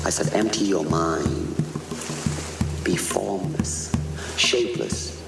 I said, empty your mind. Be formless, shapeless,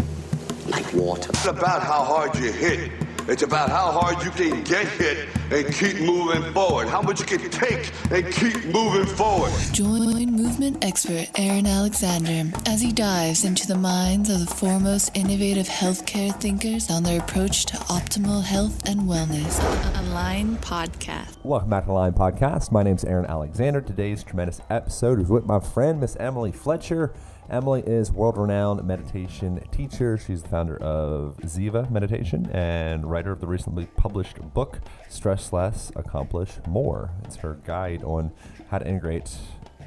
like water. It's about how hard you hit. It's about how hard you can get hit and keep moving forward. How much you can take and keep moving forward. Join movement expert Aaron Alexander as he dives into the minds of the foremost innovative healthcare thinkers on their approach to optimal health and wellness. Align Podcast. Welcome back to Align Podcast. My name's Aaron Alexander. Today's tremendous episode is with my friend, Miss Emily Fletcher. Emily is world-renowned meditation teacher. She's the founder of Ziva Meditation and writer of the recently published book, Stress Less, Accomplish More. It's her guide on how to integrate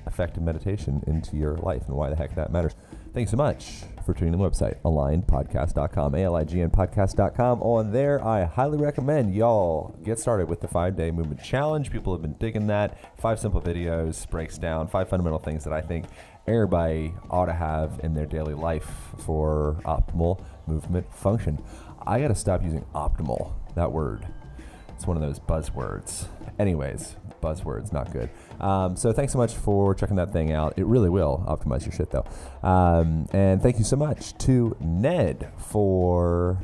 effective meditation into your life and why the heck that matters. Thanks so much for tuning in the website, alignpodcast.com, ALIGNpodcast.com. On there, I highly recommend y'all get started with the 5-day movement challenge. People have been digging that. 5 simple videos, breaks down 5 fundamental things that I think everybody ought to have in their daily life for optimal movement function. I got to stop using optimal, that word. It's one of those buzzwords. Anyways, buzzwords, not good. So thanks so much for checking that thing out. It really will optimize your shit though. And thank you so much to Ned for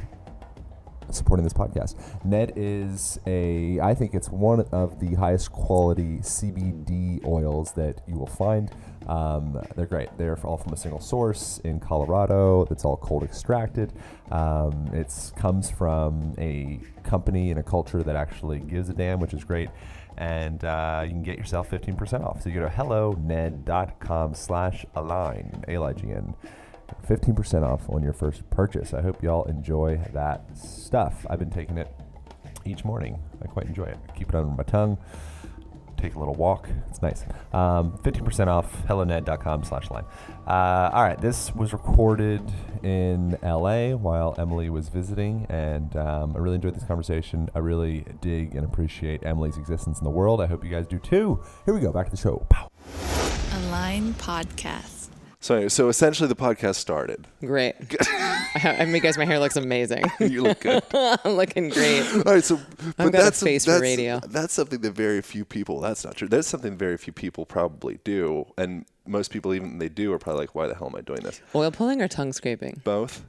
supporting this podcast. Ned is I think it's one of the highest quality CBD oils that you will find. They're great. They're all from a single source in Colorado. It's all cold extracted. It comes from a company and a culture that actually gives a damn, which is great. And you can get yourself 15% off. So you go to helloned.com/align, ALIGN. 15% off on your first purchase. I hope y'all enjoy that stuff. I've been taking it each morning. I quite enjoy it. Keep it under my tongue. Take a little walk. It's nice. 15% off, helloned.com/line. All right, this was recorded in LA while Emily was visiting, and I really enjoyed this conversation. I really dig and appreciate Emily's existence in the world. I hope you guys do too. Here we go, back to the show. Pow. Align Podcast. So essentially the podcast started. Great. I mean, guys, my hair looks amazing. You look good. I'm looking great. All right, so I've got a face for radio. That's something that very few people, that's not true. That's something very few people probably do. And most people, even they do, are probably like, why the hell am I doing this? Oil pulling or tongue scraping? Both.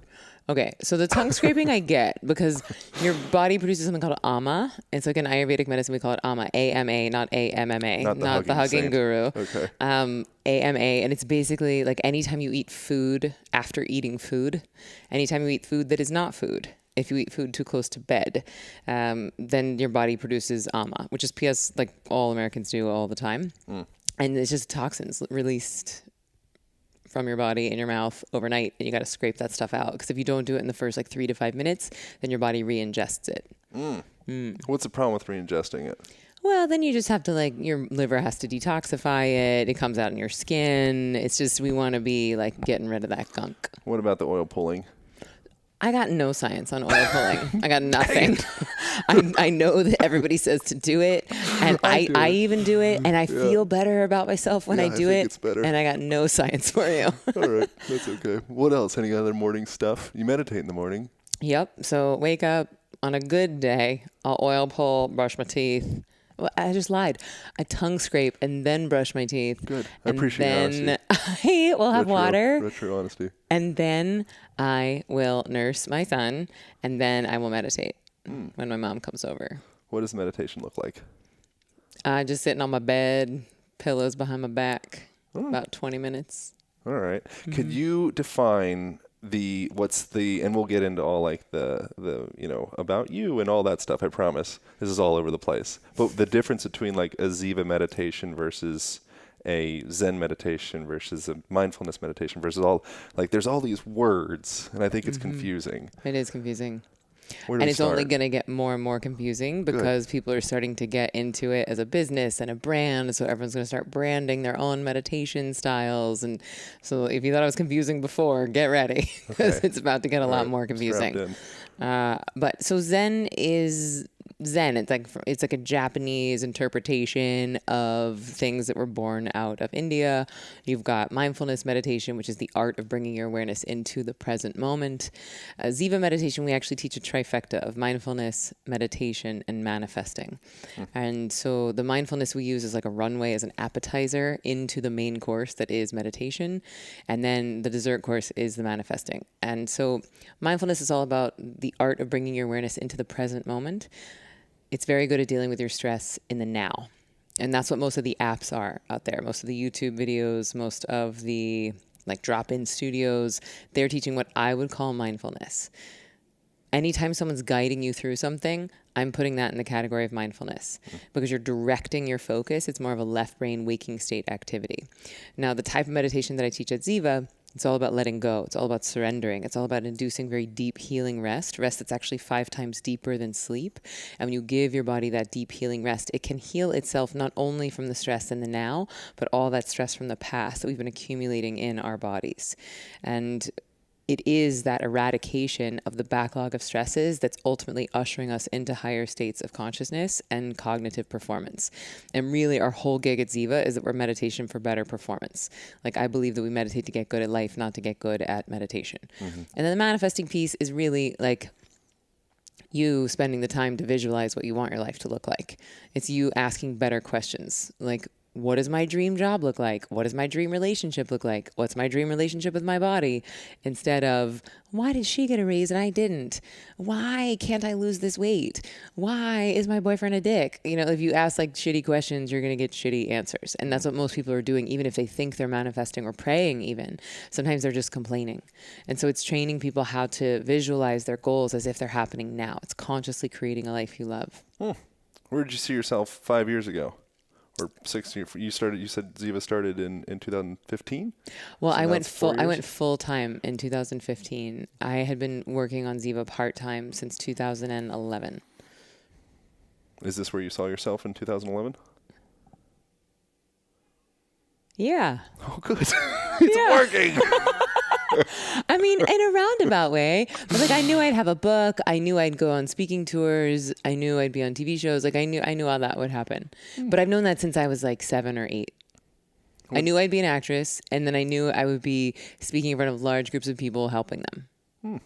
Okay, so the tongue scraping I get because your body produces something called AMA. It's like an Ayurvedic medicine. We call it AMA, A-M-A, not A-M-M-A, not the hugging guru. Okay. A-M-A, and it's basically like anytime you eat food after eating food, anytime you eat food that is not food, if you eat food too close to bed, then your body produces AMA, which is PS like all Americans do all the time. And it's just toxins released from your body in your mouth overnight, and you got to scrape that stuff out. Because if you don't do it in the first like 3 to 5 minutes, then your body re-ingests it. What's the problem with re-ingesting it? Well, then you just have to your liver has to detoxify it. It comes out in your skin. It's just, we want to be like getting rid of that gunk. What about the oil pulling? I got no science on oil pulling. I got nothing. I know that everybody says to do it, and I even do it, and I feel better about myself when I do it. It's better. And I got no science for you. All right, that's okay. What else? Any other morning stuff? You meditate in the morning? Yep. So wake up on a good day. I'll oil pull, brush my teeth. Well, I just lied. I tongue scrape and then brush my teeth. Good. I appreciate honesty. I will have water. Retro honesty. And then I will nurse my son, and then I will meditate when my mom comes over. What does meditation look like? Just sitting on my bed, pillows behind my back, about 20 minutes. All right. Could you define and we'll get into all like the about you and all that stuff, I promise. This is all over the place. But the difference between like a Ziva meditation versus a Zen meditation versus a mindfulness meditation versus there's all these words, and I think it's confusing. It is confusing. And it's only going to get more and more confusing because people are starting to get into it as a business and a brand. So everyone's going to start branding their own meditation styles. And so if you thought it was confusing before, get ready because it's about to get a lot more confusing. But so Zen is Zen. It's like a Japanese interpretation of things that were born out of India. You've got mindfulness meditation, which is the art of bringing your awareness into the present moment. Ziva meditation, we actually teach a trifecta of mindfulness, meditation, and manifesting. And so the mindfulness we use is like a runway as an appetizer into the main course that is meditation. And then the dessert course is the manifesting. And so mindfulness is all about the art of bringing your awareness into the present moment. It's very good at dealing with your stress in the now. And that's what most of the apps are out there. Most of the YouTube videos, most of the like drop-in studios, they're teaching what I would call mindfulness. Anytime someone's guiding you through something, I'm putting that in the category of mindfulness because you're directing your focus. It's more of a left brain waking state activity. Now, the type of meditation that I teach at Ziva, it's all about letting go. It's all about surrendering. It's all about inducing very deep healing rest that's actually 5 times deeper than sleep. And when you give your body that deep healing rest, it can heal itself not only from the stress in the now, but all that stress from the past that we've been accumulating in our bodies. And it is that eradication of the backlog of stresses that's ultimately ushering us into higher states of consciousness and cognitive performance. And really our whole gig at Ziva is that we're meditation for better performance. Like I believe that we meditate to get good at life, not to get good at meditation. And then the manifesting piece is really like you spending the time to visualize what you want your life to look like. It's you asking better questions like, what does my dream job look like? What does my dream relationship look like? What's my dream relationship with my body? Instead of, why did she get a raise and I didn't? Why can't I lose this weight? Why is my boyfriend a dick? You know, if you ask like shitty questions, you're going to get shitty answers. And that's what most people are doing, even if they think they're manifesting or praying even. Sometimes they're just complaining. And so it's training people how to visualize their goals as if they're happening now. It's consciously creating a life you love. Where did you see yourself 5 years ago? Or 6 years? You said Ziva started in 2015? Well, So I now went it's 4 I years? went full time in 2015. I had been working on Ziva part time since 2011. Is this where you saw yourself in 2011? Yeah. Oh, good. It's working. I mean, in a roundabout way. But like I knew I'd have a book. I knew I'd go on speaking tours. I knew I'd be on TV shows. Like I knew all that would happen. But I've known that since I was like 7 or 8. I knew I'd be an actress, and then I knew I would be speaking in front of large groups of people, helping them.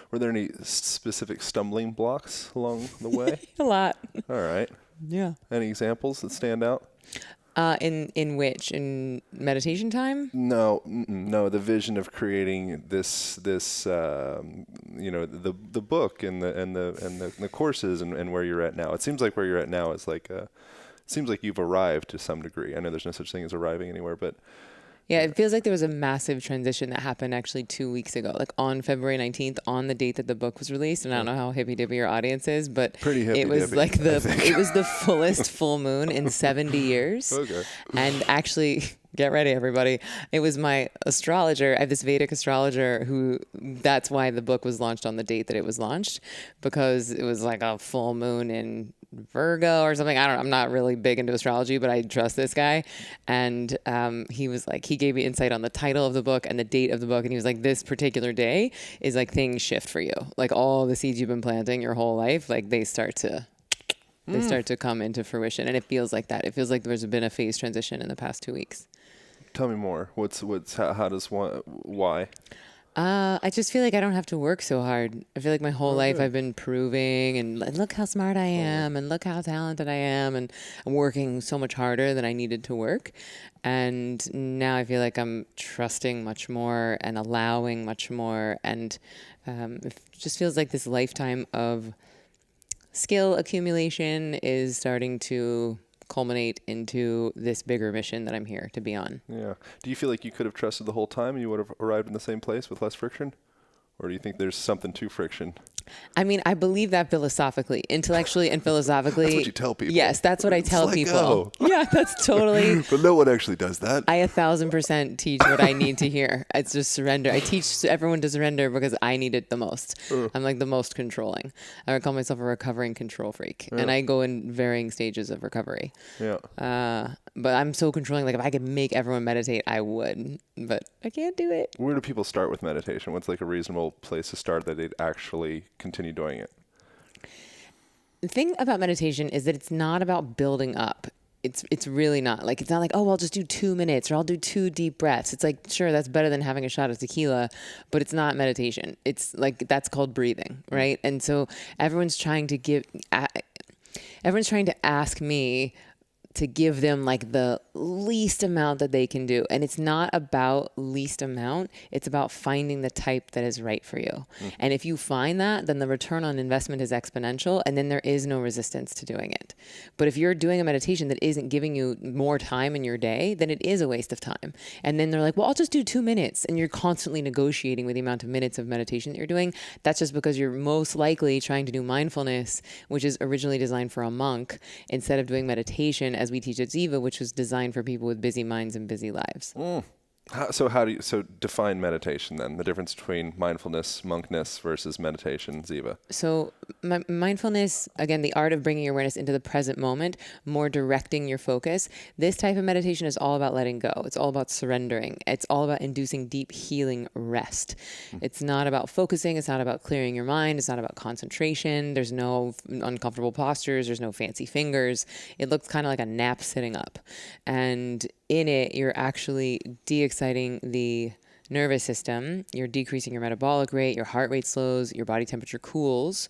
Were there any specific stumbling blocks along the way? A lot. All right. Yeah. Any examples that stand out? In which? In meditation time? No, the vision of creating this you know, the book and the courses and where you're at now. It seems like where you're at now is like it seems like you've arrived to some degree. I know there's no such thing as arriving anywhere, but Yeah, it feels like there was a massive transition that happened actually 2 weeks ago, like on February 19th, on the date that the book was released. And I don't know how hippy-dippy your audience is, but Pretty it was hippy-dippy, like I it was the fullest full moon in 70 years. Okay. And actually, get ready, everybody. It was my astrologer. I have this Vedic astrologer who, that's why the book was launched on the date that it was launched, because it was like a full moon in Virgo or something. I don't know. I'm not really big into astrology, but I trust this guy. And he was like, he gave me insight on the title of the book and the date of the book. And he was like, this particular day is like things shift for you. Like all the seeds you've been planting your whole life, like they start to come into fruition. And it feels like that. It feels like there's been a phase transition in the past 2 weeks. tell me more. How does one, why? I just feel like I don't have to work so hard. I feel like my whole life I've been proving and look how smart I am and look how talented I am, and I'm working so much harder than I needed to work. And now I feel like I'm trusting much more and allowing much more. And it just feels like this lifetime of skill accumulation is starting to culminate into this bigger mission that I'm here to be on. Yeah. Do you feel like you could have trusted the whole time and you would have arrived in the same place with less friction? Or do you think there's something to friction? I mean, I believe that philosophically, intellectually and philosophically. That's what you tell people. Yes, that's what I tell let people. go. Yeah, that's totally. But no one actually does that. I 1,000% teach what I need to hear. It's just surrender. I teach everyone to surrender because I need it the most. I'm like the most controlling. I would call myself a recovering control freak. And I go in varying stages of recovery. Yeah. But I'm so controlling. Like if I could make everyone meditate, I would. But I can't do it. Where do people start with meditation? What's like a reasonable place to start that they'd actually continue doing it? The thing about meditation is that it's not about building up. It's really not. Like, it's not like, oh, I'll just do 2 minutes or I'll do 2 deep breaths. It's like, sure, that's better than having a shot of tequila, but it's not meditation. It's like, that's called breathing, right? And so everyone's trying to ask me to give them like the least amount that they can do. And it's not about least amount. It's about finding the type that is right for you. And if you find that, then the return on investment is exponential, and then there is no resistance to doing it. But if you're doing a meditation that isn't giving you more time in your day, then it is a waste of time. And then they're like, well, I'll just do 2 minutes. And you're constantly negotiating with the amount of minutes of meditation that you're doing. That's just because you're most likely trying to do mindfulness, which is originally designed for a monk, instead of doing meditation as we teach at Ziva, which was designed for people with busy minds and busy lives. So define meditation then, the difference between mindfulness, monkness versus meditation, Ziva. So mindfulness, again, the art of bringing your awareness into the present moment, more directing your focus. This type of meditation is all about letting go. It's all about surrendering. It's all about inducing deep healing rest. It's not about focusing. It's not about clearing your mind. It's not about concentration. There's no uncomfortable postures. There's no fancy fingers. It looks kind of like a nap sitting up. And in it, you're actually de-exciting the nervous system, you're decreasing your metabolic rate, your heart rate slows, your body temperature cools,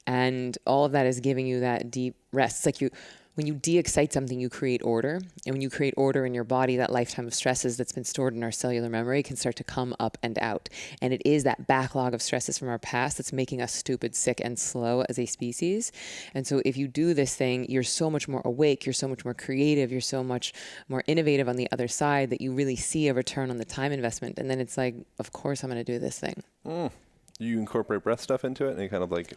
and all of that is giving you that deep rest. It's like when you de-excite something, you create order. And when you create order in your body, that lifetime of stresses that's been stored in our cellular memory can start to come up and out. And it is that backlog of stresses from our past that's making us stupid, sick, and slow as a species. And so if you do this thing, you're so much more awake, you're so much more creative, you're so much more innovative on the other side that you really see a return on the time investment. And then it's like, of course I'm going to do this thing. You incorporate breath stuff into it, and you kind of like...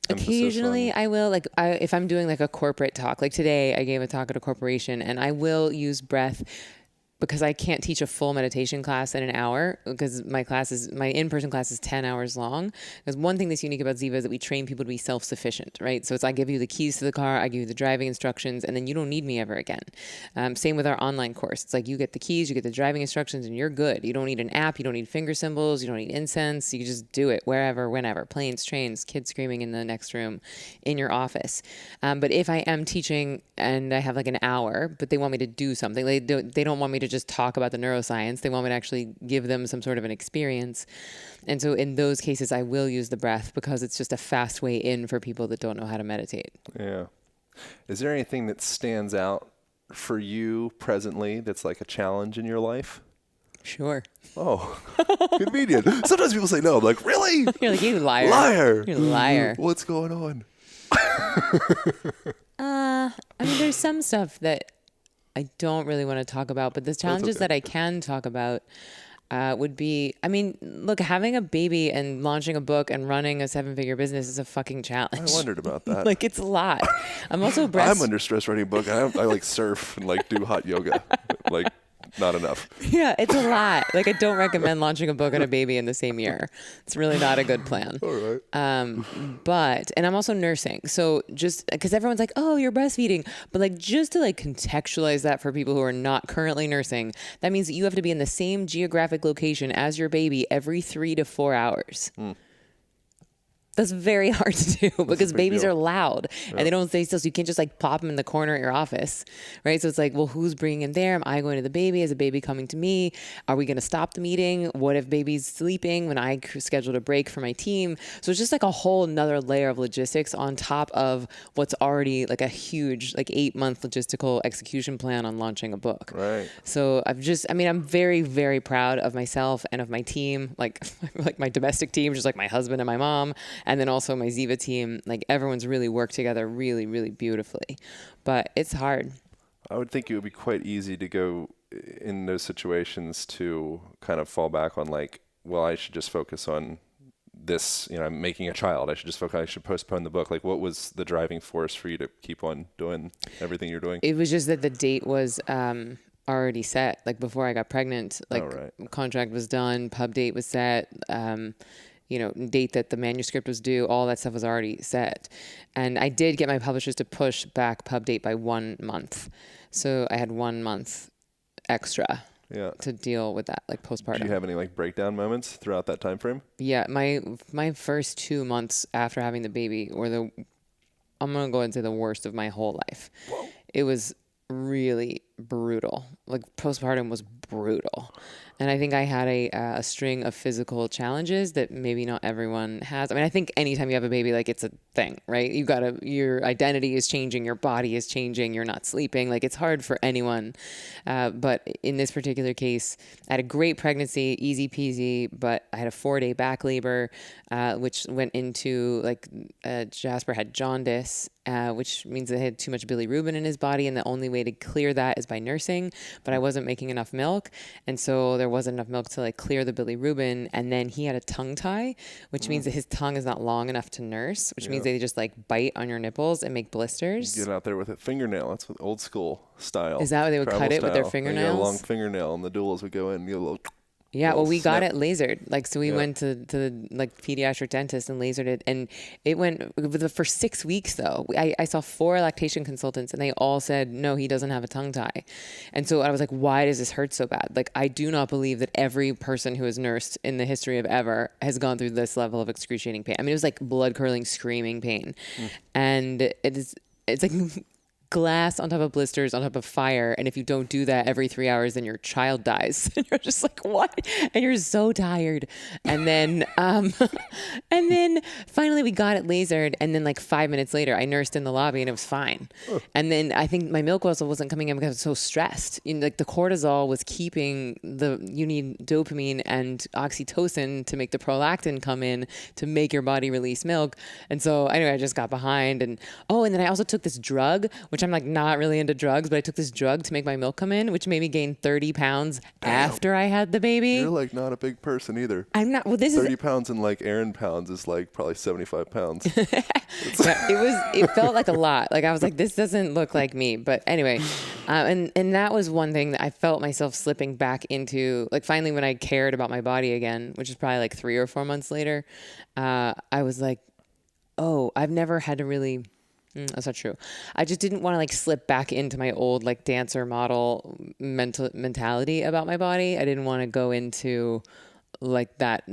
Occasionally I will, like if I'm doing like a corporate talk, like today I gave a talk at a corporation, and I will use breath because I can't teach a full meditation class in an hour, because my in-person class is 10 hours long. Because one thing that's unique about Ziva is that we train people to be self-sufficient, right? So it's I give you the keys to the car, I give you the driving instructions, and then you don't need me ever again. Same with our online course. It's like you get the keys, you get the driving instructions, and you're good. You don't need an app, you don't need finger symbols, you don't need incense. You just do it wherever, whenever. Planes, trains, kids screaming in the next room, in your office. But if I am teaching and I have like an hour, but they want me to do something, they don't want me to just talk about the neuroscience. They want me to actually give them some sort of an experience. And so in those cases, I will use the breath because it's just a fast way in for people that don't know how to meditate. Yeah. Is there anything that stands out for you presently that's like a challenge in your life? Sure. Oh, convenient. Sometimes people say no. I'm like, really? You're like, you liar. Liar. You're a liar. What's going on? I mean, there's some stuff that I don't really want to talk about, but the challenges that I can talk about would be, I mean, look, having a baby and launching a book and running a 7-figure business is a fucking challenge. I wondered about that. Like, it's a lot. I'm also I'm under stress writing a book. I like surf and like do hot yoga. Like, not enough. Yeah, it's a lot. Like, I don't recommend launching a book and a baby in the same year. It's really not a good plan. All right. And I'm also nursing. So just because everyone's like, oh, you're breastfeeding. But like, just to like contextualize that for people who are not currently nursing, that means that you have to be in the same geographic location as your baby every 3 to 4 hours. That's very hard to do because babies are loud and they don't stay still. So you can't just like pop them in the corner at your office, right? So it's like, well, who's bringing him there? Am I going to the baby? Is the baby coming to me? Are we going to stop the meeting? What if baby's sleeping when I scheduled a break for my team? So it's just like a whole nother layer of logistics on top of what's already like a huge, like 8-month logistical execution plan on launching a book. Right. So I'm very, very proud of myself and of my team, like my domestic team, just like my husband and my mom. And then also my Ziva team, like everyone's really worked together really, really beautifully. But it's hard. I would think it would be quite easy to go in those situations to kind of fall back on like, well, I should just focus on this, I'm making a child. I should postpone the book. Like, what was the driving force for you to keep on doing everything you're doing? It was just that the date was already set. Like before I got pregnant, like contract was done, pub date was set, date that the manuscript was due, all that stuff was already set. And I did get my publishers to push back pub date by 1 month. So I had 1 month extra to deal with that, like postpartum. Did you have any like breakdown moments throughout that time frame? Yeah, my first 2 months after having the baby were the I'm going to go and say the worst of my whole life. Whoa. It was really brutal. Like postpartum was brutal. And I think I had a string of physical challenges that maybe not everyone has. I mean, I think anytime you have a baby, like it's a thing, right? Your identity is changing, your body is changing, you're not sleeping. Like it's hard for anyone. But in this particular case, I had a great pregnancy, easy peasy, but I had a 4-day back labor, which went into Jasper had jaundice, which means that he had too much bilirubin in his body. And the only way to clear that is by nursing, but I wasn't making enough milk. And so there wasn't enough milk to like clear the bilirubin. And then he had a tongue tie, which means that his tongue is not long enough to nurse, which means they just like bite on your nipples and make blisters. Get out there with a fingernail. That's what old school style. Is that what they would cut it with their fingernails? Like a long fingernail, and the doulas would go in and get a little. Yeah, well, we got it lasered. Like, so we went to the like pediatric dentist and lasered it, and it went for 6 weeks though. I saw 4 lactation consultants, and they all said no, he doesn't have a tongue tie. And so I was like, why does this hurt so bad? Like, I do not believe that every person who has nursed in the history of ever has gone through this level of excruciating pain. I mean, it was like blood curdling, screaming pain, and it's like glass on top of blisters on top of fire, and if you don't do that every 3 hours, then your child dies. And you're just like, what? And you're so tired. And then and then finally we got it lasered, and then like 5 minutes later I nursed in the lobby and it was fine. And then I think my milk also wasn't coming in because I was so stressed. Like the cortisol was keeping you need dopamine and oxytocin to make the prolactin come in to make your body release milk. And so anyway, I just got behind, and then I also took this drug, which I'm like not really into drugs, but I took this drug to make my milk come in, which made me gain 30 pounds after I had the baby. You're like not a big person either. I'm not. Well, this 30 pounds in like Aaron pounds is like probably 75 pounds. It felt like a lot. Like I was like, this doesn't look like me. But anyway, and that was one thing that I felt myself slipping back into. Like finally, when I cared about my body again, which is probably like 3 or 4 months later, I was like, oh, I've never had to really. That's not true. I just didn't want to like slip back into my old like dancer model mentality about my body. I didn't want to go into like that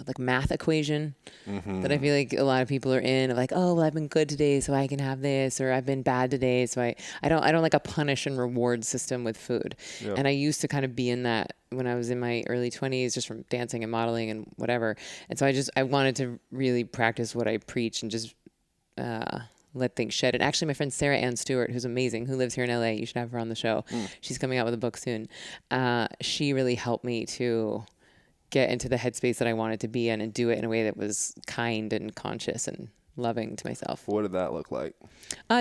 like math equation that I feel like a lot of people are in, of like, oh, well, I've been good today, so I can have this, or I've been bad today, so I don't like a punish and reward system with food. Yeah. And I used to kind of be in that when I was in my early 20s, just from dancing and modeling and whatever. And so I wanted to really practice what I preach and just let things shed. And actually my friend Sarah Ann Stewart, who's amazing, who lives here in LA, you should have her on the show. She's coming out with a book soon. She really helped me to get into the headspace that I wanted to be in and do it in a way that was kind and conscious and loving to myself. What did that look like?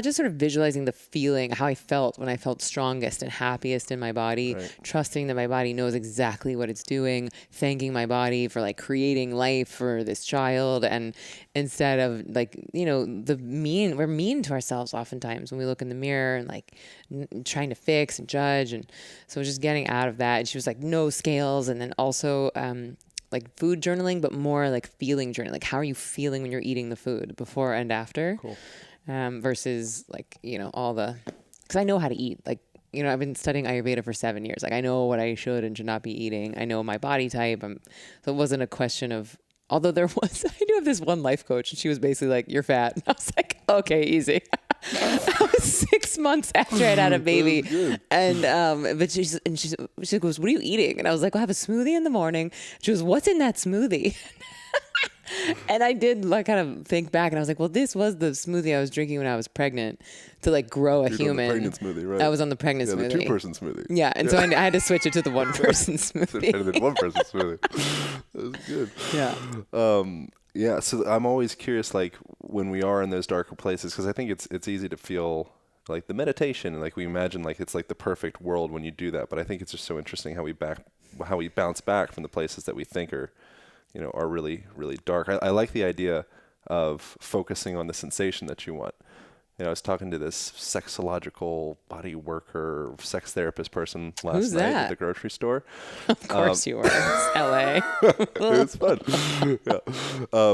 Just sort of visualizing the feeling, how I felt when I felt strongest and happiest in my body, right. Trusting that my body knows exactly what it's doing, thanking my body for like creating life for this child. And instead of like, we're mean to ourselves oftentimes when we look in the mirror and like trying to fix and judge. And so just getting out of that. And she was like, no scales. And then also, like food journaling, but more like feeling journaling. Like how are you feeling when you're eating the food before and after? Cool. Versus like, because I know how to eat. Like, I've been studying Ayurveda for 7 years. Like I know what I should and should not be eating. I know my body type. So it wasn't a question of, although I do have this one life coach and she was basically like, you're fat. And I was like, okay, easy. I was 6 months after I'd had a baby, and but she goes, "What are you eating?" And I was like, "I have a smoothie in the morning." She goes, "What's in that smoothie?" And I did like kind of think back, and I was like, "Well, this was the smoothie I was drinking when I was pregnant to like grow a human." On the pregnant smoothie, right? I was on the pregnant smoothie. The 2-person smoothie. Yeah, and so I had to switch it to the 1-person smoothie. Better than 1-person smoothie. That was good. Yeah. Yeah, so I'm always curious, like when we are in those darker places, because I think it's easy to feel like the meditation, and like we imagine like it's like the perfect world when you do that. But I think it's just so interesting how we bounce back from the places that we think are really, really dark. I like the idea of focusing on the sensation that you want. I was talking to this sexological body worker, sex therapist person last night at the grocery store. Of course you were. It's LA. It was fun. Yeah.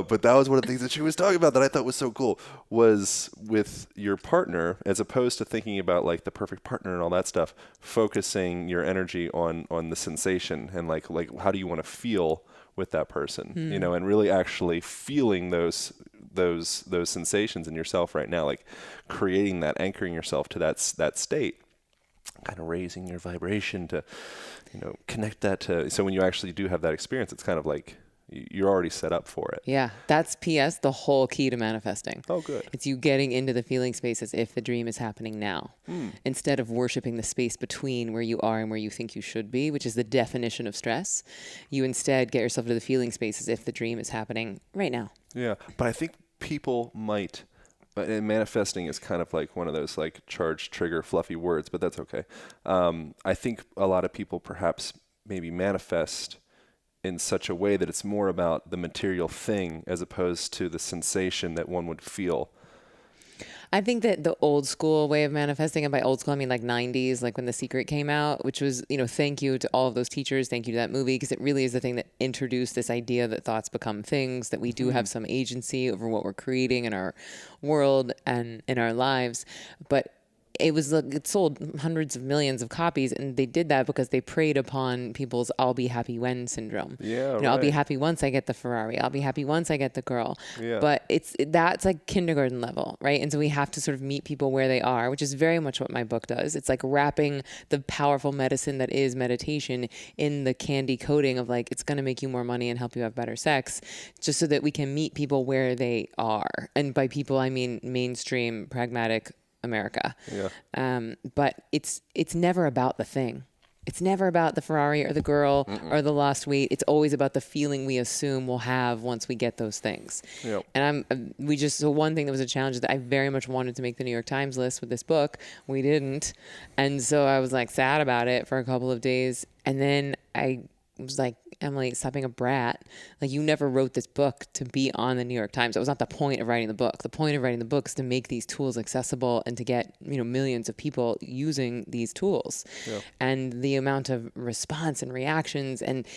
But that was one of the things that she was talking about that I thought was so cool, was with your partner, as opposed to thinking about like the perfect partner and all that stuff, focusing your energy on the sensation and like how do you want to feel with that person, and really actually feeling those those sensations in yourself right now, like creating that, anchoring yourself to that state, kind of raising your vibration to, connect that to, so when you actually do have that experience, it's kind of like you're already set up for it. Yeah, that's PS, the whole key to manifesting. Oh, good. It's you getting into the feeling space as if the dream is happening now, instead of worshiping the space between where you are and where you think you should be, which is the definition of stress. You instead get yourself to the feeling space as if the dream is happening right now. Yeah, but I think people might, and manifesting is kind of like one of those like charged trigger fluffy words, but that's okay. I think a lot of people perhaps maybe manifest in such a way that it's more about the material thing as opposed to the sensation that one would feel. I think that the old school way of manifesting, and by old school I mean like 90s, like when The Secret came out, which was, thank you to all of those teachers, thank you to that movie, because it really is the thing that introduced this idea that thoughts become things, that we do have some agency over what we're creating in our world and in our lives. But it sold hundreds of millions of copies, and they did that because they preyed upon people's "I'll be happy when" syndrome. Yeah, I'll be happy once I get the Ferrari. I'll be happy once I get the girl. Yeah. But that's like kindergarten level, right? And so we have to sort of meet people where they are, which is very much what my book does. It's like wrapping the powerful medicine that is meditation in the candy coating of like, it's going to make you more money and help you have better sex, just so that we can meet people where they are. And by people, I mean mainstream, pragmatic America. Yeah. But it's never about the thing. It's never about the Ferrari or the girl or the lost weight. It's always about the feeling we assume we'll have once we get those things. Yep. And so one thing that was a challenge is that I very much wanted to make the New York Times list with this book. We didn't. And so I was like sad about it for a couple of days. And then I was like, Emily, stop being a brat. Like, you never wrote this book to be on the New York Times. That was not the point of writing the book. The point of writing the book is to make these tools accessible and to get, millions of people using these tools. Yeah. And the amount of response and reactions and,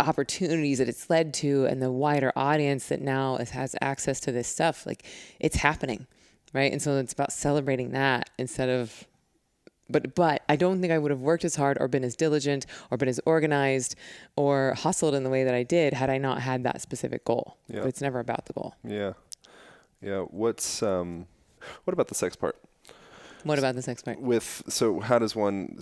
opportunities that it's led to, and the wider audience that now has access to this stuff, like, it's happening, right? And so it's about celebrating that instead of... But I don't think I would have worked as hard or been as diligent or been as organized or hustled in the way that I did had I not had that specific goal. Yeah. But it's never about the goal. Yeah. Yeah. What about the sex part? What about the sex part? So how does one,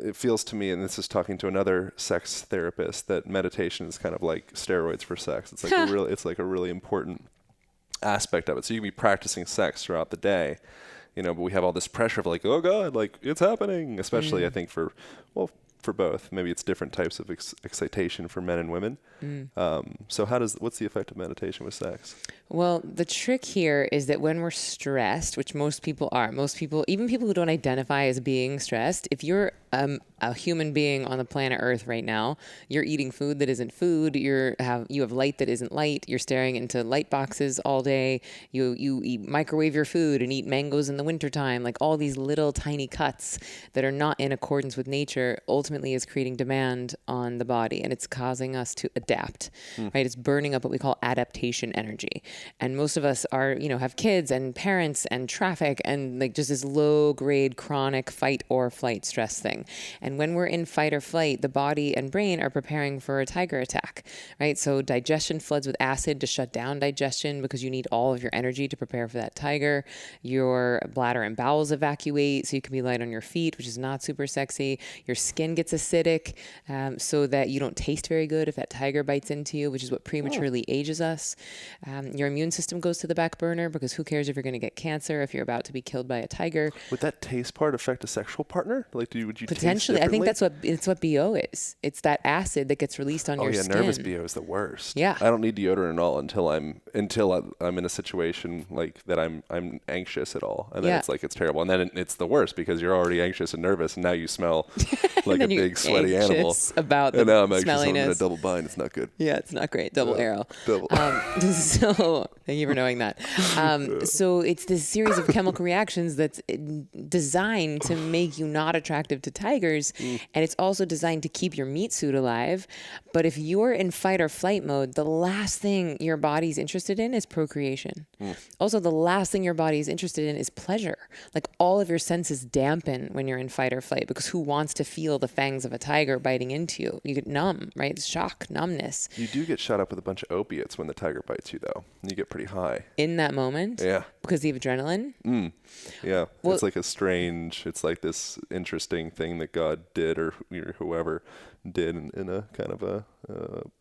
it feels to me, and this is talking to another sex therapist, that meditation is kind of like steroids for sex. It's like it's like a really important aspect of it. So you can be practicing sex throughout the day, but we have all this pressure of like, oh God, like it's happening, especially I think for both. Maybe it's different types of excitation for men and women. So what's the effect of meditation with sex? Well, the trick here is that when we're stressed, which most people are, even people who don't identify as being stressed, if you're a human being on the planet Earth right now, you're eating food that isn't food, you have light that isn't light, you're staring into light boxes all day, you microwave your food and eat mangoes in the wintertime, like all these little tiny cuts that are not in accordance with nature ultimately is creating demand on the body, and it's causing us to adapt, right? It's burning up what we call adaptation energy. And most of us are, have kids and parents and traffic and like just this low grade chronic fight or flight stress thing. And when we're in fight or flight, the body and brain are preparing for a tiger attack, right? So digestion floods with acid to shut down digestion because you need all of your energy to prepare for that tiger. Your bladder and bowels evacuate so you can be light on your feet, which is not super sexy. Your skin gets acidic so that you don't taste very good if that tiger bites into you, which is what prematurely ages us. Your immune system goes to the back burner because who cares if you're going to get cancer if you're about to be killed by a tiger. Would that taste part affect a sexual partner? Like, would you potentially? I think that's what BO is. It's that acid that gets released on your skin. Nervous BO is the worst. Yeah, I don't need deodorant at all until I'm in a situation like that. I'm anxious at all, and then it's like it's terrible, and then it's the worst because you're already anxious and nervous, and now you smell like a big sweaty animal. About the and now I'm anxious. smelliness. I'm in a double bind. It's not good. Yeah, it's not great. Double arrow. Double. So thank you for knowing that. So it's this series of chemical reactions that's designed to make you not attractive to tigers. And it's also designed to keep your meat suit alive. But if you're in fight or flight mode, the last thing your body's interested in is procreation. Also, the last thing your body is interested in is pleasure. Like all of your senses dampen when you're in fight or flight because who wants to feel the fangs of a tiger biting into you? You get numb, right? It's shock, numbness. You do get shot up with a bunch of opiates when the tiger bites you, though. You get pretty high in that moment. Yeah. Because of adrenaline. Yeah. Well- It's like it's like this interesting thing that God did, or whoever did in a kind of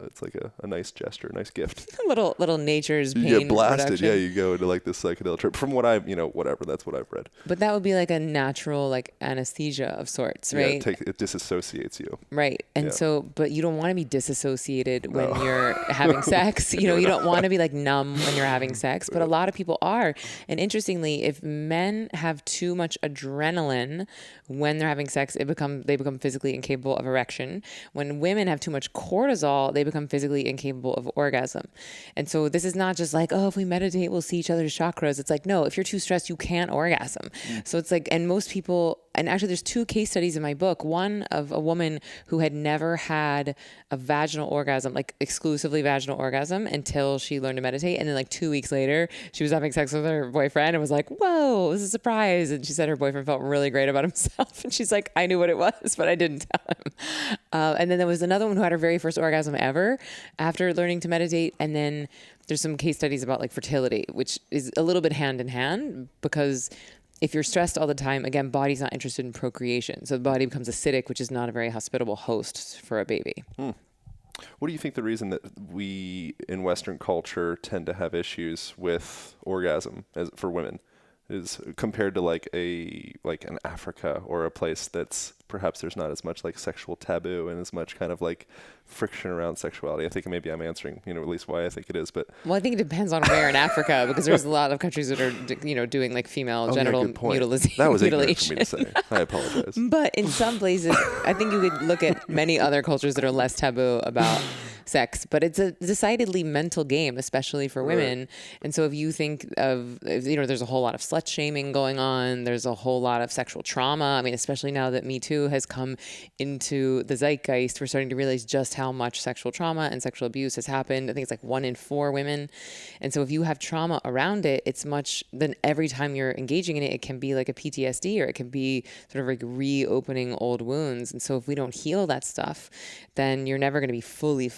it's like a nice gesture, a nice gift. little nature's pain You get blasted. reduction. Yeah. You go into like this psychedelic trip from what I've, whatever. That's what I've read. But that would be like a natural like anesthesia of sorts, right? Yeah. It disassociates you. Right. And Yeah. so, but you don't want to be disassociated when you're having sex. You don't want to be like numb when you're having sex, but a lot of people are. And interestingly, if men have too much adrenaline when they're having sex, they become physically incapable of erection. When women have too much cortisol, they become physically incapable of orgasm. And so this is not just like, oh, if we meditate, we'll see each other's chakras. It's like, no, if you're too stressed, you can't orgasm. So it's like, and most people, and actually there's 2 case studies in my book. One of a woman who had never had a vaginal orgasm, like exclusively vaginal orgasm, until she learned to meditate. And then like 2 weeks later, she was having sex with her boyfriend and was like, whoa, it was a surprise. And she said her boyfriend felt really great about himself. And she's like, I knew what it was, but I didn't tell him. And then there was another one who had her very first orgasm ever after learning to meditate. And then there's some case studies about like fertility, which is a little bit hand in hand, because if you're stressed all the time, again, body's not interested in procreation. So the body becomes acidic, which is not a very hospitable host for a baby. What do you think the reason that we in Western culture tend to have issues with orgasm for women is compared to like an Africa or a place that's perhaps there's not as much like sexual taboo and as much kind of like friction around sexuality? I think maybe I'm answering, at least why I think it is, but. Well, I think it depends on where in Africa, because there's a lot of countries that are, doing like female genital mutilation. That was ignorant for me to say. I apologize. But in some places, I think you could look at many other cultures that are less taboo about sex, but it's a decidedly mental game, especially for women. Right. And so if you think of, there's a whole lot of slut shaming going on. There's a whole lot of sexual trauma. I mean, especially now that Me Too has come into the zeitgeist, we're starting to realize just how much sexual trauma and sexual abuse has happened. I think it's like 1 in 4 women. And so if you have trauma around it, it's much, then every time you're engaging in it, it can be like a PTSD, or it can be sort of like reopening old wounds. And so if we don't heal that stuff, then you're never going to be fully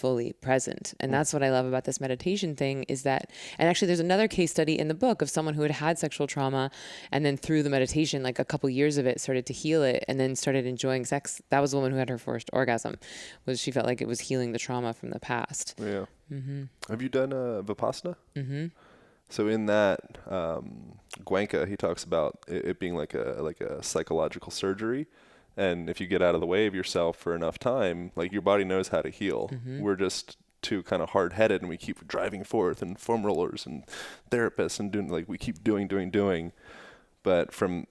present. And that's what I love about this meditation thing, is that, and actually there's another case study in the book of someone who had sexual trauma, and then through the meditation, like a couple years of it, started to heal it, and then started enjoying sex. That was the woman who had her first orgasm, was she felt like it was healing the trauma from the past. Yeah. Have you done Vipassana? So in that, Gwenka, he talks about it being like a psychological surgery. And if you get out of the way of yourself for enough time, like your body knows how to heal. We're just too kind of hard-headed, and we keep driving forth, and foam rollers and therapists, and we keep doing. But from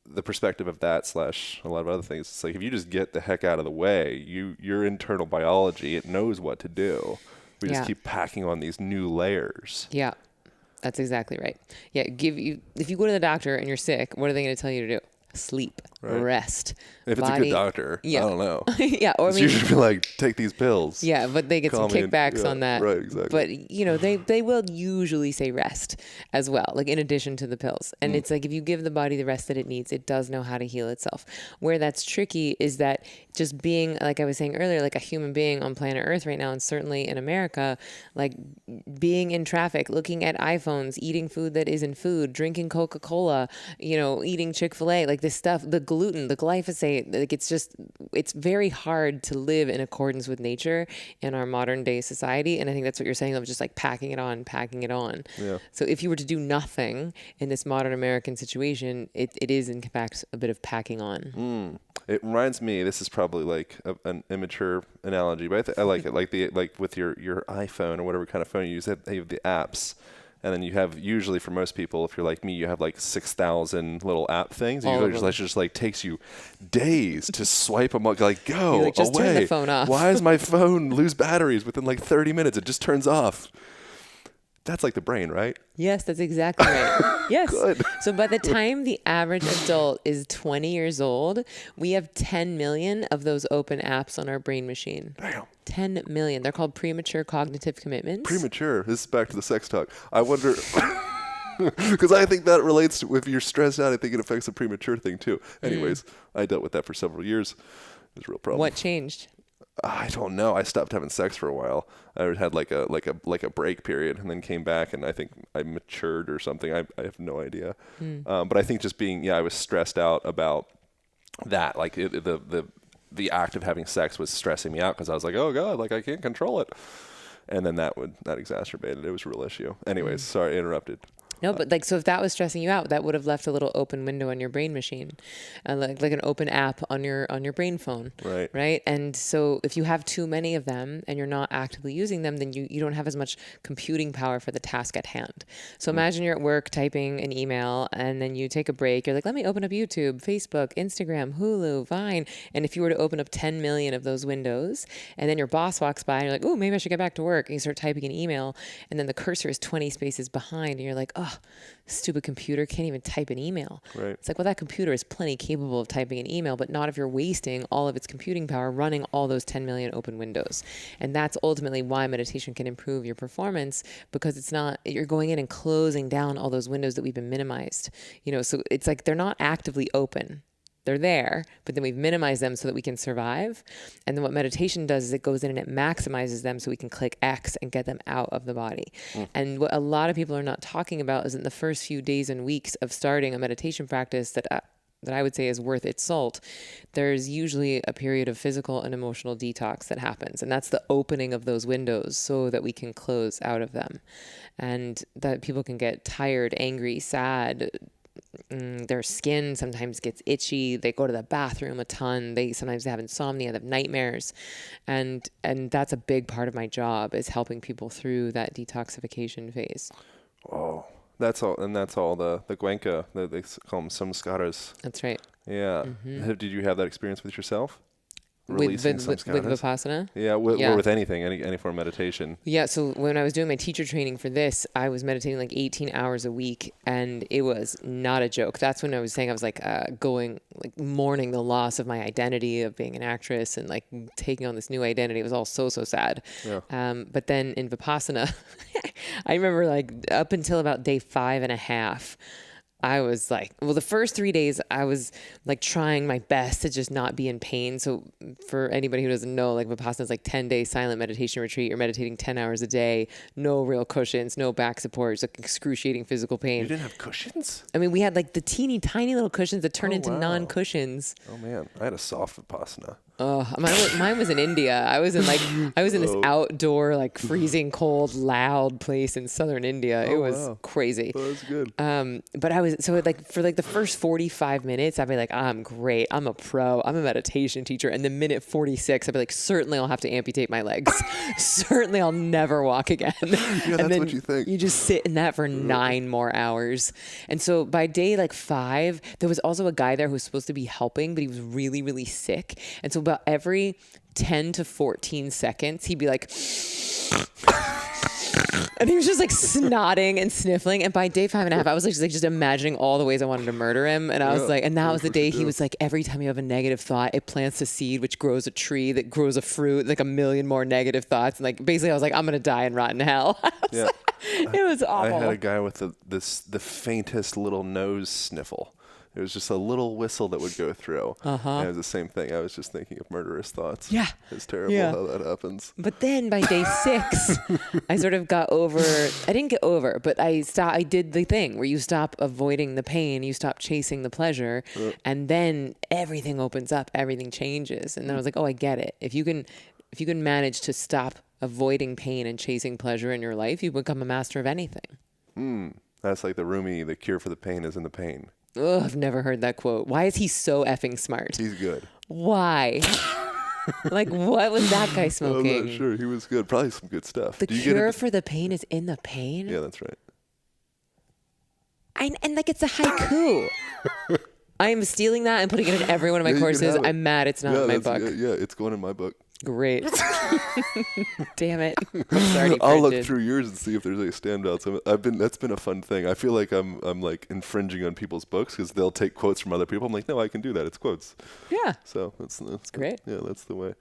the perspective of that / a lot of other things, it's like if you just get the heck out of the way, your internal biology, it knows what to do. We just keep packing on these new layers. Yeah, that's exactly right. Yeah, if you go to the doctor and you're sick, what are they going to tell you to do? Sleep, rest. If it's a good doctor, I don't know. Yeah, or it's usually like, take these pills. Yeah, but they get some kickbacks on that. Right, exactly. But they will usually say rest as well, like in addition to the pills. And it's like if you give the body the rest that it needs, it does know how to heal itself. Where that's tricky is that just being, like I was saying earlier, like a human being on planet Earth right now, and certainly in America, like being in traffic, looking at iPhones, eating food that isn't food, drinking Coca-Cola, eating Chick-fil-A, like this stuff, the gluten, the glyphosate, like it's very hard to live in accordance with nature in our modern day society. And I think that's what you're saying, of just like packing it on. Yeah. So if you were to do nothing in this modern American situation, it is in fact a bit of packing on. It reminds me, this is probably like an immature analogy, but I like it. Like with your iPhone or whatever kind of phone you use, they have the apps. And then you have, usually for most people, if you're like me, you have like 6,000 little app things. It just like takes you days to swipe them up. Like, go like, just away. Turn the phone off. Why does my phone lose batteries within like 30 minutes? It just turns off. That's like the brain, right? Yes, that's exactly right. Yes. Good. So by the time the average adult is 20 years old, we have 10 million of those open apps on our brain machine. Damn. 10 million. They're called premature cognitive commitments. Premature. This is back to the sex talk. I wonder, because I think that relates to, if you're stressed out, I think it affects the premature thing too. Anyways, I dealt with that for several years. It was a real problem. What changed? I don't know. I stopped having sex for a while. I had like a break period, and then came back, and I think I matured or something. I have no idea. But I think just being, I was stressed out about that. Like the act of having sex was stressing me out because I was like, oh God, like I can't control it. And then that exacerbated it. It was a real issue. Anyways, sorry, I interrupted. No, but like, so if that was stressing you out, that would have left a little open window on your brain machine, like an open app on your brain phone. Right. Right. And so if you have too many of them and you're not actively using them, then you don't have as much computing power for the task at hand. So imagine you're at work typing an email and then you take a break. You're like, let me open up YouTube, Facebook, Instagram, Hulu, Vine. And if you were to open up 10 million of those windows and then your boss walks by and you're like, oh, maybe I should get back to work. And you start typing an email and then the cursor is 20 spaces behind and you're like, oh, stupid computer can't even type an email. Right. It's like, well, that computer is plenty capable of typing an email, but not if you're wasting all of its computing power running all those 10 million open windows. And that's ultimately why meditation can improve your performance, because it's not, you're going in and closing down all those windows that we've been minimized. So it's like they're not actively open. They're there, but then we've minimized them so that we can survive. And then what meditation does is it goes in and it maximizes them so we can click X and get them out of the body. And what a lot of people are not talking about is in the first few days and weeks of starting a meditation practice that I would say is worth its salt, there's usually a period of physical and emotional detox that happens. And that's the opening of those windows so that we can close out of them. And that people can get tired, angry, sad, their skin sometimes gets itchy. They go to the bathroom a ton. They sometimes have insomnia, they have nightmares. And that's a big part of my job, is helping people through that detoxification phase. Oh, that's all. And that's all the Gwenka, they call them samskaras. That's right. Yeah. Did you have that experience with yourself? With Vipassana? Yeah, or with anything, any form of meditation. Yeah, so when I was doing my teacher training for this, I was meditating like 18 hours a week, and it was not a joke. That's when I was saying I was like mourning the loss of my identity of being an actress and like taking on this new identity. It was all so sad. Yeah. But then in Vipassana, I remember like up until about day 5.5, I was like, well, the first 3 days I was like trying my best to just not be in pain. So for anybody who doesn't know, like Vipassana is like 10-day silent meditation retreat. You're meditating 10 hours a day, no real cushions, no back support. It's like excruciating physical pain. You didn't have cushions? I mean, we had like the teeny tiny little cushions that turn into non-cushions. Oh man, I had a soft Vipassana. Oh, mine was in India. I was in this outdoor, like freezing cold, loud place in southern India. It was crazy. Oh, that's good. But I was, so like for like the first 45 minutes, I'd be like, I'm great. I'm a pro. I'm a meditation teacher. And the minute 46, I'd be like, certainly I'll have to amputate my legs. Certainly I'll never walk again. Yeah, that's what you think. You just sit in that for 9 more hours. And so by day like 5, there was also a guy there who was supposed to be helping, but he was really, really sick. And so about every 10 to 14 seconds, he'd be like, and he was just like snotting and sniffling. And by day 5.5, I was like just imagining all the ways I wanted to murder him. And I was like, and that was the day he was like, every time you have a negative thought, it plants a seed, which grows a tree that grows a fruit, like 1 million more negative thoughts. And like, basically I was like, I'm going to die and rot in hell. Yeah. It was awful. I had a guy with the faintest little nose sniffle. It was just a little whistle that would go through. And it was the same thing. I was just thinking of murderous thoughts. Yeah. It's terrible how that happens. But then by day 6, I sort of got over, I didn't get over, but I did the thing where you stop avoiding the pain, you stop chasing the pleasure, and then everything opens up, everything changes. And then I was like, oh, I get it. If you can manage to stop avoiding pain and chasing pleasure in your life, you become a master of anything. That's like the Rumi, the cure for the pain is in the pain. Ugh, I've never heard that quote. Why is he so effing smart? He's good. Why? Like, what was that guy smoking? I'm not sure. He was good. Probably some good stuff. The cure for the pain is in the pain? Yeah, that's right. And like, it's a haiku. I am stealing that and putting it in every one of my courses. I'm mad it's not in my book. Yeah, it's going in my book. Great. Damn it. It's already I'll look printed. through yours and see if there's any standouts. That's been a fun thing. I feel like I'm like infringing on people's books because they'll take quotes from other people. I'm like, no, I can do that. It's quotes. Yeah. So that's great. Yeah, that's the way.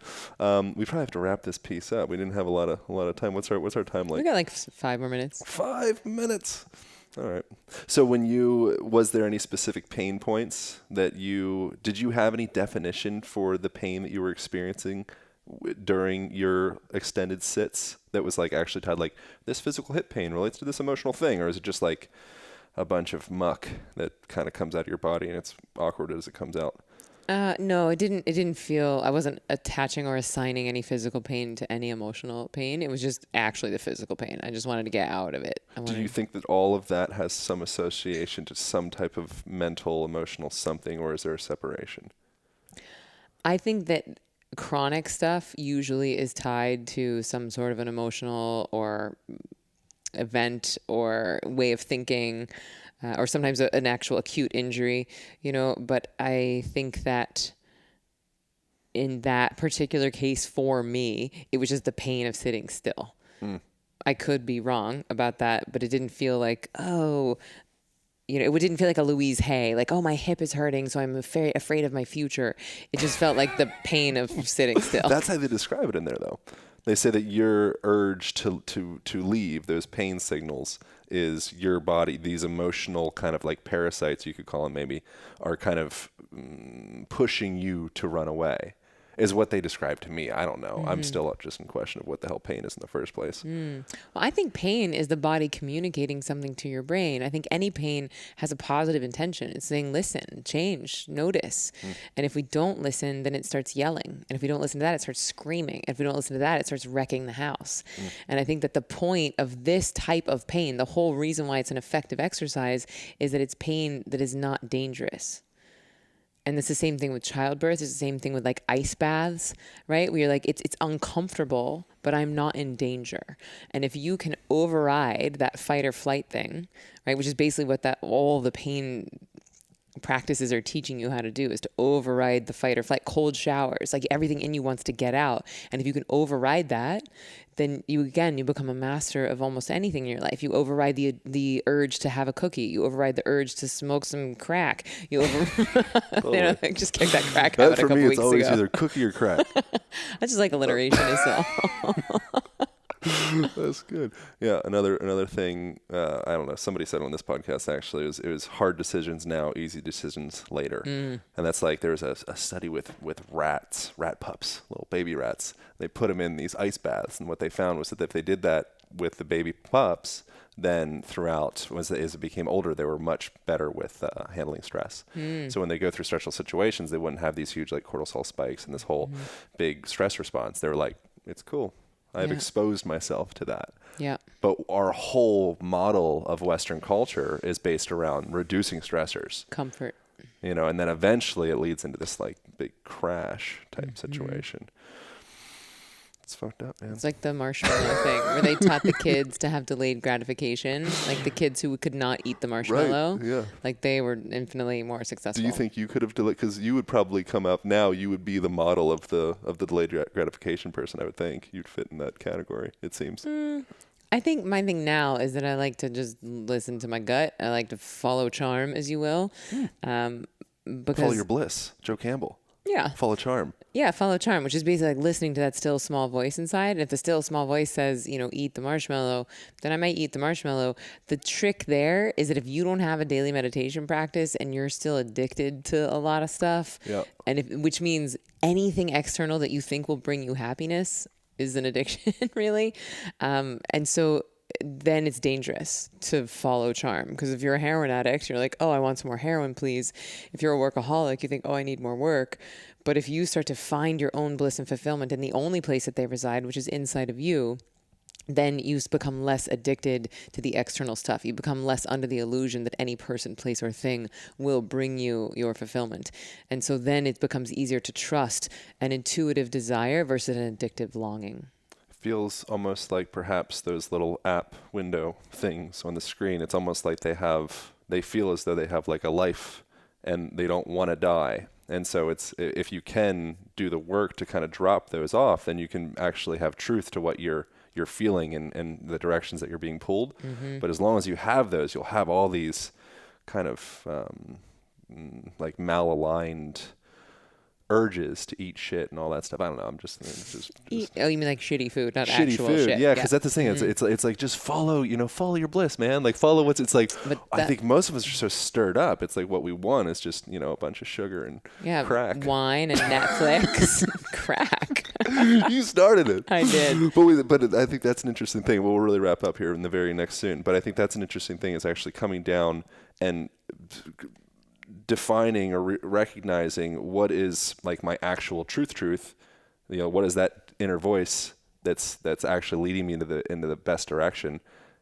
We probably have to wrap this piece up. We didn't have a lot of time. What's our time like? We got like 5 more minutes. 5 minutes. All right. So was there any specific pain points did you have any definition for the pain that you were experiencing during your extended sits that was like actually tied like this physical hip pain relates to this emotional thing? Or is it just like a bunch of muck that kind of comes out of your body and it's awkward as it comes out? No, it didn't feel, I wasn't attaching or assigning any physical pain to any emotional pain. It was just actually the physical pain. I just wanted to get out of it. Do you think that all of that has some association to some type of mental, emotional something, or is there a separation? I think that chronic stuff usually is tied to some sort of an emotional or event or way of thinking, or sometimes an actual acute injury, but I think that in that particular case for me, it was just the pain of sitting still. I could be wrong about that, but it didn't feel like, it didn't feel like a Louise Hay, like, oh, my hip is hurting, so I'm afraid of my future. It just felt like the pain of sitting still. That's how they describe it in there, though. They say that your urge to leave, those pain signals, is your body, these emotional kind of like parasites, you could call them maybe, are kind of pushing you to run away, is what they describe to me. I don't know. I'm still just in question of what the hell pain is in the first place. Well, I think pain is the body communicating something to your brain. I think any pain has a positive intention. It's saying, listen, change, notice. And if we don't listen, then it starts yelling. And if we don't listen to that, it starts screaming. And if we don't listen to that, it starts wrecking the house. And I think that the point of this type of pain, the whole reason why it's an effective exercise, is that it's pain that is not dangerous. And it's the same thing with childbirth. It's the same thing with like ice baths, right? Where you're like, it's uncomfortable, but I'm not in danger. And if you can override that fight or flight thing, right, which is basically what all the pain practices are teaching you how to do, is to override the fight or flight. Cold showers, like everything in you wants to get out. And if you can override that, then you become a master of almost anything in your life. You override the urge to have a cookie. You override the urge to smoke some crack. You just kicked that crack habit a couple weeks ago. For me, it's always either cookie or crack. That's just like alliteration as well. That's good. Yeah, another thing. I don't know. Somebody said on this podcast actually, it was hard decisions now, easy decisions later. And that's like there's a study with rat pups, little baby rats. They put them in these ice baths, and what they found was that if they did that with the baby pups, then throughout, as it became older, they were much better with handling stress. So when they go through stressful situations, they wouldn't have these huge like cortisol spikes and this whole big stress response. They were like, it's cool. I've exposed myself to that. Yeah. But our whole model of Western culture is based around reducing stressors. Comfort. And then eventually it leads into this like big crash type situation. It's fucked up, man. It's like the marshmallow thing where they taught the kids to have delayed gratification. Like the kids who could not eat the marshmallow, right, yeah. Like they were infinitely more successful. Do you think you could have delayed? Because you would probably come up now. You would be the model of the delayed gratification person. I would think you'd fit in that category. It seems. I think my thing now is that I like to just listen to my gut. I like to follow charm, as you will. Because follow your bliss, Joe Campbell. Yeah. Follow charm. Yeah, follow charm, which is basically like listening to that still small voice inside. And if the still small voice says, eat the marshmallow, then I might eat the marshmallow. The trick there is that if you don't have a daily meditation practice and you're still addicted to a lot of stuff, which means anything external that you think will bring you happiness is an addiction, really. And so then it's dangerous to follow charm, because if you're a heroin addict, you're like, oh, I want some more heroin, please. If you're a workaholic, you think, oh, I need more work. But if you start to find your own bliss and fulfillment in the only place that they reside, which is inside of you, then you become less addicted to the external stuff. You become less under the illusion that any person, place, or thing will bring you your fulfillment. And so then it becomes easier to trust an intuitive desire versus an addictive longing. Feels almost like perhaps those little app window things on the screen. It's almost like they feel as though they have like a life and they don't want to die. And so if you can do the work to kind of drop those off, then you can actually have truth to what you're feeling and the directions that you're being pulled. But as long as you have those, you'll have all these kind of like malaligned urges to eat shit and all that stuff. I don't know. I'm just Oh, you mean like shitty food, not shitty actual food. shit? Yeah, because that's the thing. It's like just follow your bliss, man. Like follow what's. It's like I think most of us are so stirred up. It's like what we want is just a bunch of sugar and crack, wine and Netflix, crack. You started it. I did. But I think that's an interesting thing. We'll really wrap up here in the very next soon. But I think that's an interesting thing, is actually coming down and defining or recognizing what is like my actual truth. You know, what is that inner voice that's actually leading me into the best direction,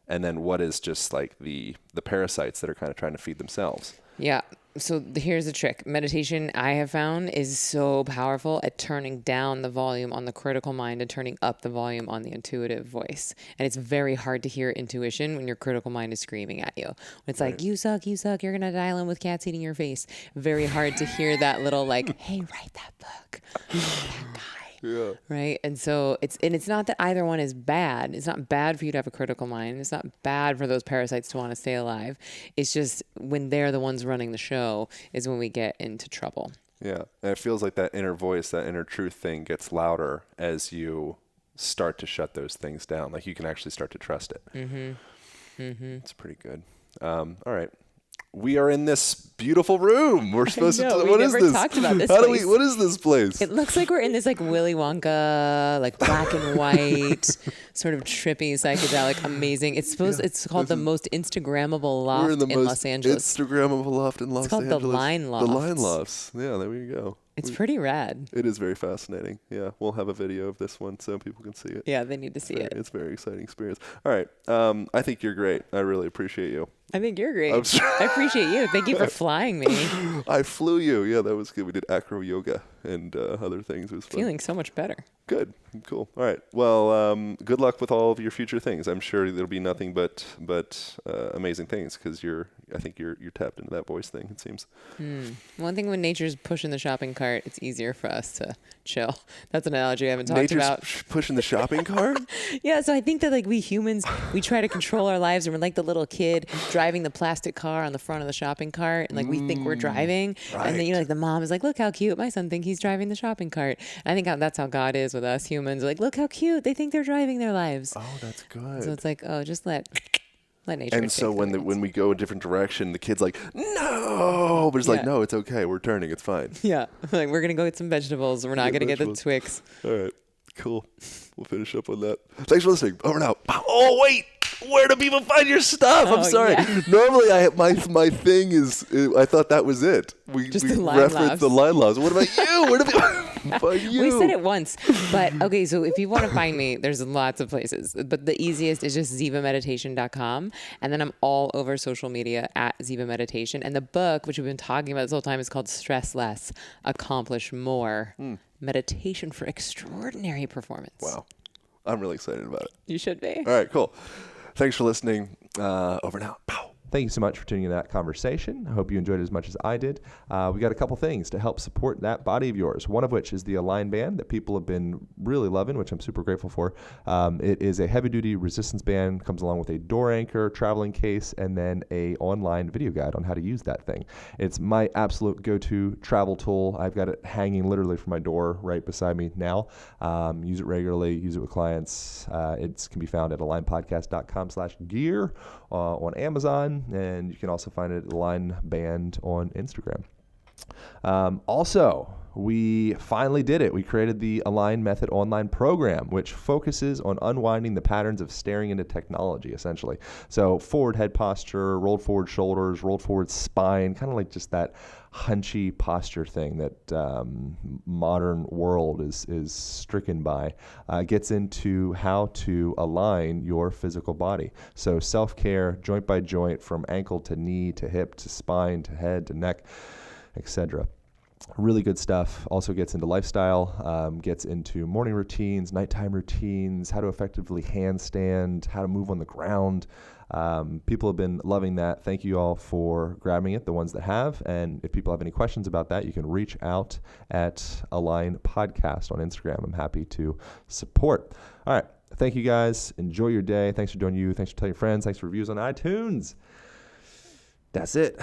and then what is just like the parasites that are kind of trying to feed themselves. Yeah. So here's the trick. Meditation, I have found, is so powerful at turning down the volume on the critical mind and turning up the volume on the intuitive voice. And it's very hard to hear intuition when your critical mind is screaming at you. It's like, you suck, you're going to die alone with cats eating your face. Very hard to hear that little like, hey, write that book. That guy. Yeah. Right. And so it's not that either one is bad. It's not bad for you to have a critical mind. It's not bad for those parasites to want to stay alive. It's just when they're the ones running the show is when we get into trouble. Yeah. And it feels like that inner voice, that inner truth thing gets louder as you start to shut those things down. Like you can actually start to trust it. It's pretty good. All right. We are in this beautiful room. We're supposed to. What is this? Talked about this How place. do we? What is this place? It looks like we're in this like Willy Wonka, like black and white, sort of trippy, psychedelic, amazing. It's called the most Instagrammable loft We're in the most Los Angeles. Instagrammable loft in Los Angeles. It's called the Line Lofts. The Line Lofts. Yeah, there we go. It's pretty rad. It is very fascinating. Yeah, we'll have a video of this one so people can see it. Yeah, they need to see it. It's a very exciting experience. All right. I think you're great. I really appreciate you. I think you're great. I appreciate you. Thank you for flying me. I flew you. Yeah, that was good. We did acro yoga and other things. It was fun. Feeling so much better. Good. Cool. All right. Well, good luck with all of your future things. I'm sure there'll be nothing but amazing things because I think you're tapped into that voice thing, it seems. One thing when nature's pushing the shopping cart, it's easier for us to chill. That's an analogy I haven't talked about. Nature's pushing the shopping cart? Yeah, so I think that like we humans, we try to control our lives, and we're like the little kid driving the plastic car on the front of the shopping cart, and like we think we're driving, and then like the mom is like, "Look how cute! My son thinks he's driving the shopping cart." And I think that's how God is with us humans. Like, look how cute! They think they're driving their lives. Oh, that's good. So it's like, oh, just let nature. And so when we go a different direction, the kid's like, "No," but it's like, "No, it's okay. We're turning. It's fine." Yeah, like we're gonna go get some vegetables. We're not gonna get the Twix. All right, cool. We'll finish up on that. Thanks for listening. Over and out. Oh wait. Where do people find your stuff? I'm sorry. Yeah. Normally, my thing is. I thought that was it. We referenced the Line Lofts. What about you? Where do people find you? We said it once, but okay. So if you want to find me, there's lots of places, but the easiest is just zivameditation.com, and then I'm all over social media at Ziva Meditation. And the book, which we've been talking about this whole time, is called Stress Less, Accomplish More: Meditation for Extraordinary Performance. Wow, I'm really excited about it. You should be. All right, cool. Thanks for listening. Over and out. Pow. Thank you so much for tuning in to that conversation. I hope you enjoyed it as much as I did. We got a couple things to help support that body of yours, one of which is the Align band that people have been really loving, which I'm super grateful for. It is a heavy-duty resistance band, comes along with a door anchor, traveling case, and then a online video guide on how to use that thing. It's my absolute go-to travel tool. I've got it hanging literally from my door right beside me now. Use it regularly, use it with clients. It can be found at alignpodcast.com/gear on Amazon. And you can also find it at Align Band on Instagram. Also, we finally did it. We created the Align Method online program, which focuses on unwinding the patterns of staring into technology, essentially. So forward head posture, rolled forward shoulders, rolled forward spine, kind of like just that hunchy posture thing that modern world is stricken by, gets into how to align your physical body. So self-care, joint by joint, from ankle to knee to hip to spine to head to neck, etc. Really good stuff. Also gets into lifestyle, gets into morning routines, nighttime routines, how to effectively handstand, how to move on the ground. People have been loving that. Thank you all for grabbing it, the ones that have. And if people have any questions about that, you can reach out at Align Podcast on Instagram. I'm happy to support. All right. Thank you guys. Enjoy your day. Thanks for joining you. Thanks for telling your friends. Thanks for reviews on iTunes. That's it.